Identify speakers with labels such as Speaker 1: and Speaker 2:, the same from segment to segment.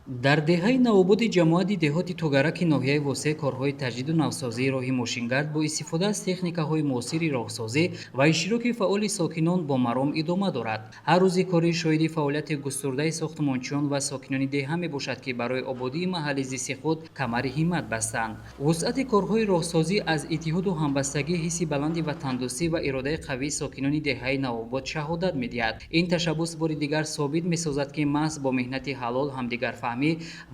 Speaker 1: дар деҳаи навобуди ҷамоати деҳоти тугараки ноҳияи восеъ корҳои таҷдиду навсозии роҳи мошингард бо истифода аз техникаҳои муосири роҳсозӣ ва иштироки фаъоли сокинон бо маром идома дорад. ҳар рӯзи корӣ шоҳиди фаъолияти густурдаи сохтмончиён ва сокинони деҳа мебошад, ки барои ободии маҳалли зисти худ камари ҳиммат бастанд. вусъати корҳои роҳсозӣ аз иттиҳоду ҳамбастагӣ, ҳисси баланди ватандӯстӣ ва иродаи қавии сокинони деҳаи навобод шаҳодат медиҳад. ин tashabbус бори дигар собит месозад, ки маҳз бо меҳнати ҳалол, ҳамдигарфаҳмӣ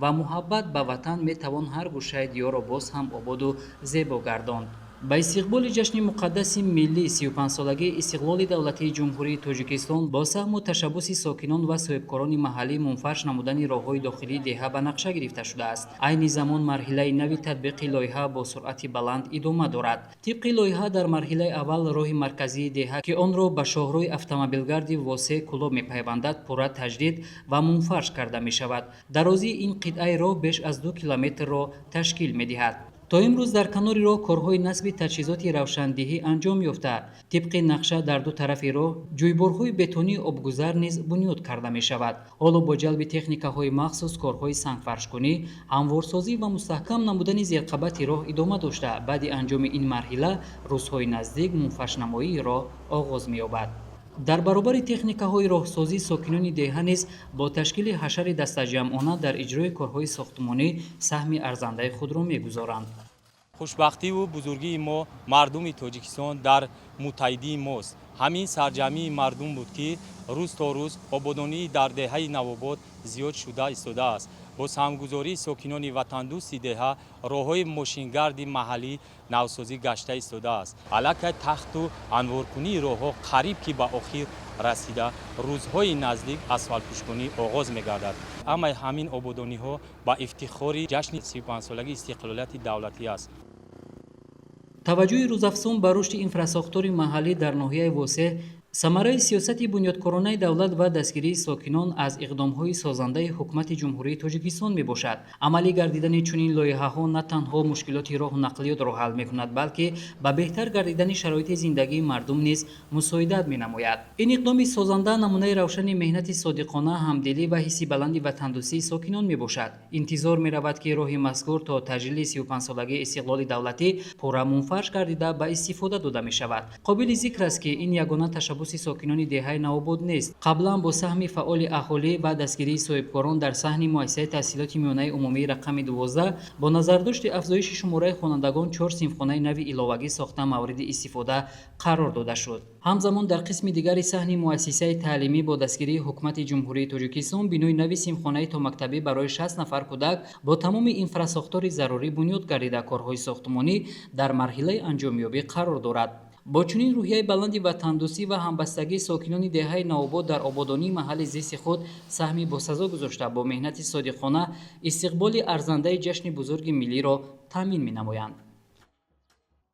Speaker 1: ва муҳаббат ба ватан метавон ҳар гӯшаи диёрро боз ҳам ободу зебо гардонд. ба истиқболи ҷашни муқаддаси миллии 35-солагии истиқлоли давлатии ҷумҳурии Тоҷикистон бо саҳму tashabbuси сокинон ва соҳибкорони маҳаллӣ мунфарш намудани роҳҳои дохилии деҳа ба нақша гирифта шудааст. айни замон марҳилаи нави татбиқи лоиҳа бо суръати баланд идома дорад. тибқи лоиҳа дар марҳилаи аввал роҳи марказии деҳа, ки онро ба шоҳрои автомобилгарди восеъ Кулоб мепайвандад, пурра таҷдид ва мунфарш карда мешавад. дарозии ин қитъаи роҳ беш аз 2 километрро ташкил медиҳад. то имрӯз дар канори роҳ корҳои насби таҷҳизоти равшандиҳӣ анҷом ёфта. тибқи нақша дар ду тарафи роҳ ҷӯйборҳои бетонии обгузар низ бунёд карда мешавад. ҳоло бо ҷалби техникаҳои махсус, корҳои сангфаршкунӣ, ҳамворсозӣ ва мустаҳкам намудани зерқабати роҳ идома дошта, баъди анҷоми ин марҳила рӯзҳои наздик мунфаршнамоии роҳ оғоз меёбад. дар баробари техникаҳои роҳсозӣ, сокинони деҳа низ бо ташкили ҳашари дастаҷамъона дар иҷрои корҳои сохтмонӣ саҳми арзандаи худро мегузоранд.
Speaker 2: хушбахтиву бузургии мо мардуми Тоҷикистон дар муттаҳидии мост. ҳамин сарҷамъии мардум буд, ки рӯз то рӯз ободонии дар деҳаи Навобод зиёд шуда истодааст. бо саҳмгузории сокинони ватандӯсти деҳа, роҳҳои мошингарди маҳаллӣ навсозӣ гашта истодааст. аллакай тахту анворкунии роҳҳо қариб ки ба охир расида, рӯзҳои наздик асфалтпӯшкунӣ оғоз мегардад. ҳамаи ҳамин ободониҳо ба ифтихори ҷашни 35-солагии истиқлолияти давлатӣ аст.
Speaker 1: таваҷҷӯҳи рӯзафзон ба рушди инфрасохтори маҳаллӣ дар ноҳияи восеъ самараи сиёсати бунёдкоронаи давлат ва дастгирии сокинон аз иқдомҳои созандаи ҳукумати ҷумҳурии Тоҷикистон мебошад. амалӣ гардидани чунин лоиҳаҳо на танҳо мушкилоти роҳу нақлиётро ҳал мекунад, балки ба беҳтар гардидани шароити зиндагии мардум низ мусоидат менамояд. ин иқдоми созанда намунаи равшани меҳнати содиқона, ҳамдилӣ ва ҳисси баланди ватандӯстии сокинон мебошад. интизор меравад, ки роҳи мазкур то таҷлили 35-солагии истиқлоли давлатӣ пурра мунфарш гардида ба истифода дода мешавад. қобили зикр аст, ки ин ягона tashabbus сокинони деҳаи Навобод нест. қаблан бо саҳми фаъоли аҳолӣ ва дастгирии соҳибкорон дар саҳни муассисаи таҳсилоти миёнаи умумии рақами 12 бо назардошти афзоиши шумораи хонандагон 4 синфхонаи нави иловагӣ сохта мавриди истифода қарор дода шуд. ҳамзамон дар қисми дигари саҳни муассисаи таълимӣ бо дастгирии ҳукумати ҷумҳурии Тоҷикистон бинои нави синфхонаи томактабӣ барои 60 нафар кӯдак бо тамоми инфрасохтори зарурӣ бунёд гардида, корҳои сохтмонӣ дар марҳилаи анҷомёбӣ қарор дорад. бо чунин рӯҳияи баланди ватандӯстӣ ва ҳамбастагии сокинони деҳаи Навобод дар ободонии маҳалли зисти худ саҳми босазо гузошта, бо меҳнати содиқона истиқболи арзандаи ҷашни бузурги миллиро таъмин менамоянд.